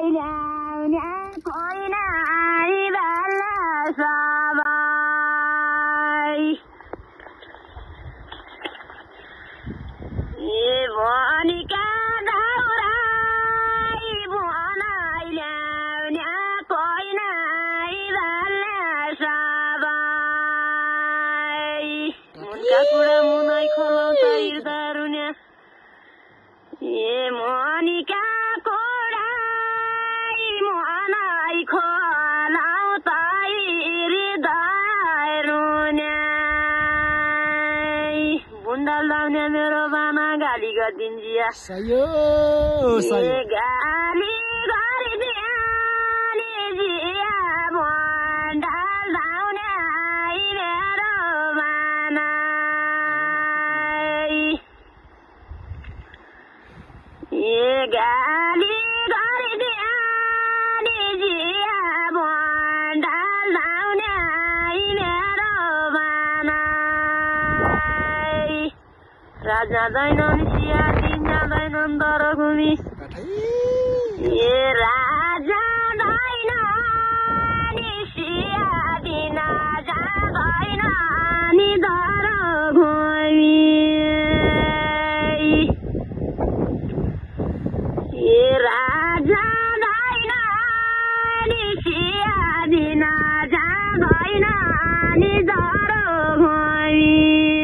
ल्याउने कोही नाइ बेला सबै ए भनिका दाउराई भनाइ ल्याउने कोही नाइ बेला सबै मुनका कुरा मुनै खोलाउँछ हृदय रुन्या ए मनिका कोडाई मनाइ खोलाउँछ हृदय रुन्या बुन्दाल लाउने मेरो बाना गाली गरिदिन्जिया गाली गरिदिया नि जिया बुन्दाल लाउने मेरो बाना गाली गरिदिया नि जिया बुन्दाल लाउने मेरो बाना राजा दैनन् सिया दिन जाँदैनन् दर घुमी ए राजा दैनन् सिया दिन जाँदैन नि दर घुमी ए राजा दैनन् सिया दिन जाँदैन नि दर घुमी